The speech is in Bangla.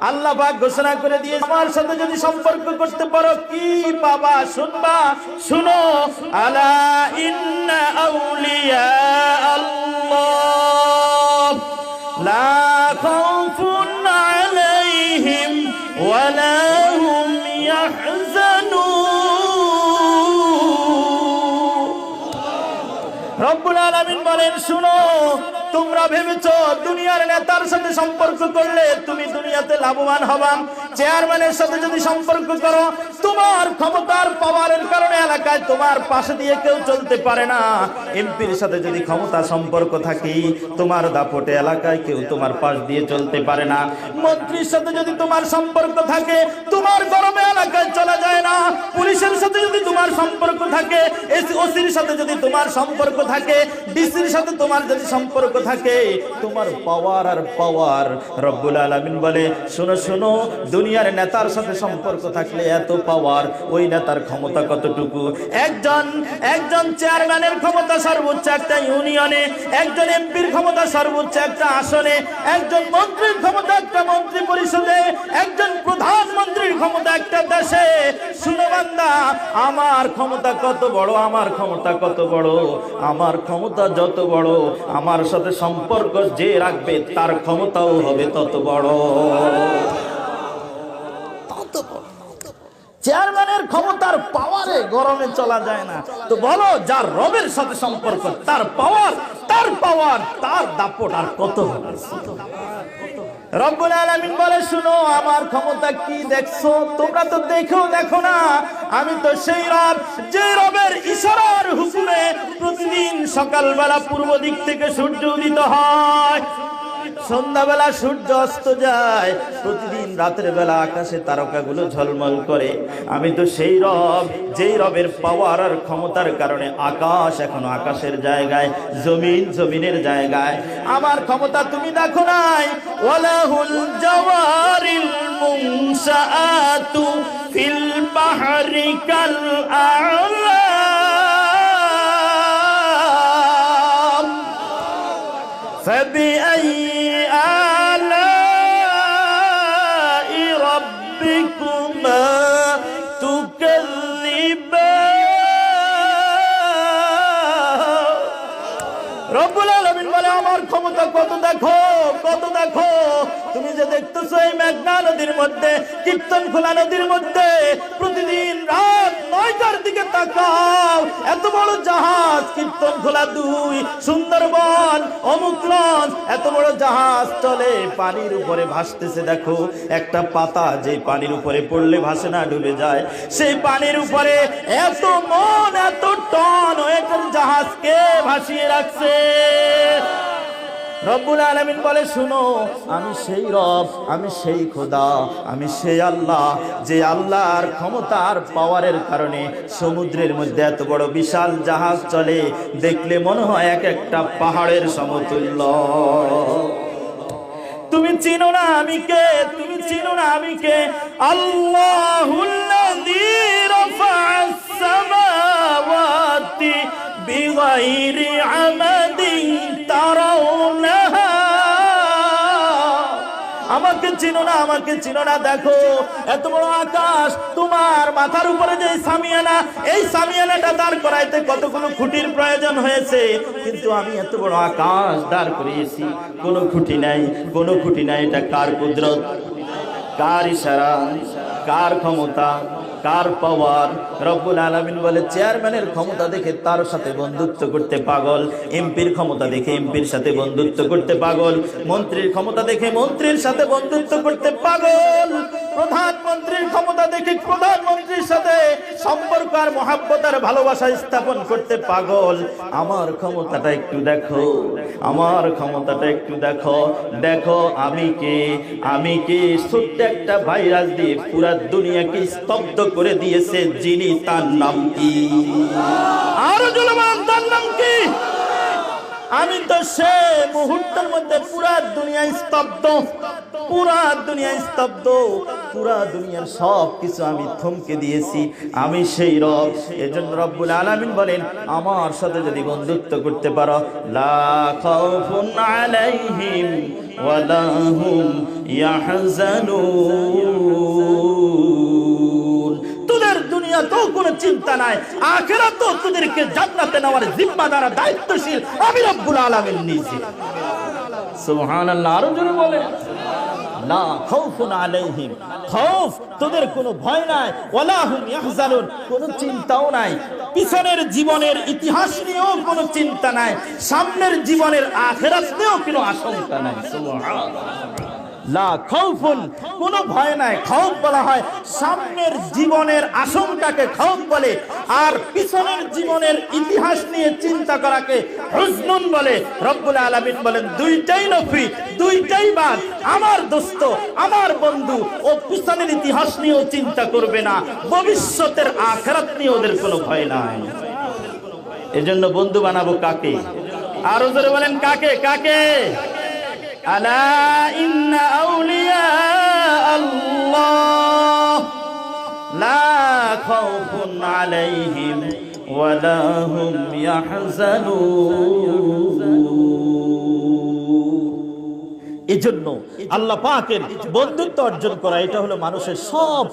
আল্লাহ পাক ঘোষণা করে দিয়ে আমার সাথে যদি সম্পর্ক করতে পারো কি বাবা শুনবা, শুনো, আলা ইন্না আউলিয়া আল্লাহ লা খাউফুন আলাইহিম ওয়া লা হুম ইয়াহজানুন। রব্বুল আলামিন বলেন, শুনো, তোমরা ভেবেছো দুনিয়ার নেতার সাথে সম্পর্ক করলে তুমি দুনিয়াতে লাভবান হবা। চেয়ারম্যানের সাথে যদি সম্পর্ক করো, তোমার ক্ষমতার পাওয়ারের কারণে এলাকায় তোমার পাশে দিয়ে কেউ চলতে পারে না। এমপির সাথে যদি ক্ষমতা সম্পর্ক থাকে, তোমার দাপটে এলাকায় কেউ তোমার পাশ দিয়ে চলতে পারে না। মন্ত্রীর সাথে যদি তোমার সম্পর্ক থাকে, তোমার গরমে এলাকায় চলা যায় না। পুলিশের সাথে যদি তোমার সম্পর্ক থাকে, ওসির সাথে যদি তোমার সম্পর্ক থাকে, ডিসির সাথে তোমার যদি সম্পর্ক থাকে, তোমার পাওয়ার আর পাওয়ার। রব্বুল আলামিন বলে, শোনো শোনো, দুনিয়ার নেতার সাথে সম্পর্ক থাকলে এত পাওয়ার, ওই নেতার ক্ষমতা কতটুকু। একজন চেয়ারম্যানের ক্ষমতা সর্বোচ্চ একটা ইউনিয়নে, একজন এমপির ক্ষমতা সর্বোচ্চ একটা আসনে, একজন মন্ত্রীর ক্ষমতা একটা মন্ত্রী পরিষদে, একজন প্রধানমন্ত্রীর ক্ষমতা একটা দেশে। শুনো বান্দা, আমার ক্ষমতা কত বড়, আমার ক্ষমতা কত বড়। আমার ক্ষমতা যত বড়, আমার সাথে সম্পর্ক যে রাখবে তার ক্ষমতাও হবে তত বড়। চেয়ারম্যানের ক্ষমতার পাওয়ারে গরমে চলা যায় না, তো বলো যার রবের সাথে সম্পর্ক, তার পাওয়ার তার দাপট আর কত হবে। রব্বুল আলামিন বলে, শুনো, আমার ক্ষমতা কি দেখছো? তোমরা তো দেখো না। আমি তো সেই রব, যে রবের ইশারার হুকুমে প্রতিদিন সকালবেলা পূর্ব দিক থেকে সূর্য উদিত হয়, সন্ধ্যাবেলা সূর্য অস্ত যায়, প্রতিদিন রাতের বেলা আকাশে তারকাগুলো ঝলমল করে। আমি তো সেই রব, যেই রবের পাওয়ার আর ক্ষমতার কারণে আকাশ এখনো আকাশের জায়গায়, জমিন জমিনের জায়গায়। আমার ক্ষমতা তুমি দেখো নাই। ওয়ালাহুল জাওয়ারিল মুনশাআতু ফিল বাহরি কাল আ'লাম ফাবিআই ক্ষমতা কত দেখো, কত দেখো। তুমি যে দেখতেছো এই মেঘনা নদীর মধ্যে, কীর্তনখোলা নদীর মধ্যে, প্রতিদিন রাত 9টার দিকে তাকাও, এত বড় জাহাজ কীর্তনখোলা 2, সুন্দরবন, অমুক লঞ্চ, এত বড় জাহাজ চলে পানির উপরে ভাসতেছে। দেখো একটা পাতা যে পানির উপরে পড়লে ভাসে না, ডুবে যায়, সেই পানির উপরে এত মন এত টন ওয়েটের জাহাজকে ভাসিয়ে রাখছে। রব্বুল আলামিন বলে, শুনো, আমি সেই রব, আমি সেই খোদা, আমি সেই আল্লাহ, যে আল্লাহর ক্ষমতার পাওয়ারের কারণে সমুদ্রের মধ্যে এত বড় বিশাল জাহাজ চলে, দেখলে মনে হয় এক একটা পাহাড়ের সমতুল্য। তুমি চিনো না আমি কে, তুমি চিনো না আমি কে। আল্লাহুল্লাযী রাফা'আস সামাওয়াতি বিগাইরি আমাদিন তারাউনাহা। আমাকে চিনো না, আমাকে চিনো না। দেখো এত বড় আকাশ, তোমার মাথার উপরে যে সামিয়ানা, এই সামিয়ানাটা দাঁড় করাইতে কতগুলো খুঁটির প্রয়োজন হয়েছে, কিন্তু আমি এত বড় আকাশ দাঁড় করিয়েছি, কোনো খুঁটি নাই, কোনো খুঁটি নাই। এটা কার কুদরত, কার ইশারা, কার ক্ষমতা, কার পাওয়ার? রব্বুল আলামিন বলে, চেয়ারম্যানের ক্ষমতা দেখে তার সাথে বন্ধুত্ব করতে পাগল, এমপির ক্ষমতা দেখে এমপির সাথে বন্ধুত্ব করতে পাগল, মন্ত্রীর ক্ষমতা দেখে মন্ত্রীর সাথে বন্ধুত্ব করতে পাগল, প্রধানমন্ত্রীর ক্ষমতা দেখে প্রধানমন্ত্রীর সাথে সম্পর্ক আর মহাব্বত আর ভালোবাসা স্থাপন করতে পাগল। আমার ক্ষমতাটা একটু দেখো, আমার ক্ষমতাটা একটু দেখো। দেখো আমি কে, আমি কে। ছোট্ট একটা ভাইরাস দিয়ে পুরা দুনিয়াকে স্তব্ধ করে দিয়েছে যিনি, তার নাম কি? আরো জলমান, তার নাম কি? আমি তো সে মুহূর্তের মধ্যে পুরা দুনিয়া স্তব্ধ, পুরা দুনিয়া স্তব্ধ, পুরা দুনিয়ার সব কিছু আমি থমকে দিয়েছি। আমি সেই রব। এজন্য রব্বুল আলামিন বলেন, আমার সাথে যদি বন্ধুত্ব করতে পারো, লা খাউফুন আলাইহিম ওয়া লা হুম ইয়াহজানুন। তোদের দুনিয়াতেও কোনো চিন্তা নাই, আখিরাতেও তোদেরকে জান্নাতে নেওয়ার জিম্মাদার দায়িত্বশীল আমি রব্বুল আলামিন নিজে। সুবহানাল্লাহ, আরো জোরে বলেন। লা খাউফুন আলাইহিম, খাউফ তোদের কোনো ভয় নাই, ওয়ালা হুম ইয়াহজানুন কোনো চিন্তাও নাই। পিছনের জীবনের ইতিহাস নিয়েও কোনো চিন্তা নাই, সামনের জীবনের আখিরাত নিয়েও কোনো আশঙ্কা নাই। সুবহানাল্লাহ, লা খাউফুন কোনো ভয় নাই। খাউফ বলা হয় সামনের জীবনের আশঙ্কাকে খাউফ বলে, আর পিছনের জীবনের ইতিহাস নিয়ে চিন্তা করাকে হুজনুন বলে। রব্বুল আলামিন বলেন দুইটাই নফি, দুইটাই বাদ। আমার দোস্ত, আমার বন্ধু ও পিছনের ইতিহাস নিয়েও চিন্তা করবে না, ভবিষ্যতের আখিরাত নিয়ে ওদের কোনো ভয় নাই। এজন্য বন্ধু বানাবো কাকে? আরো জোরে বলেন কাকে? কাকে? আলা ইন্না আউলিয়া আল্লাহ লা খাউফুন আলাইহিম ওয়ালা হুম ইয়াহজানুন। এজন্য আল্লাহ পাকের বন্ধুত্ব অর্জন করা এটা হলো মানুষের সব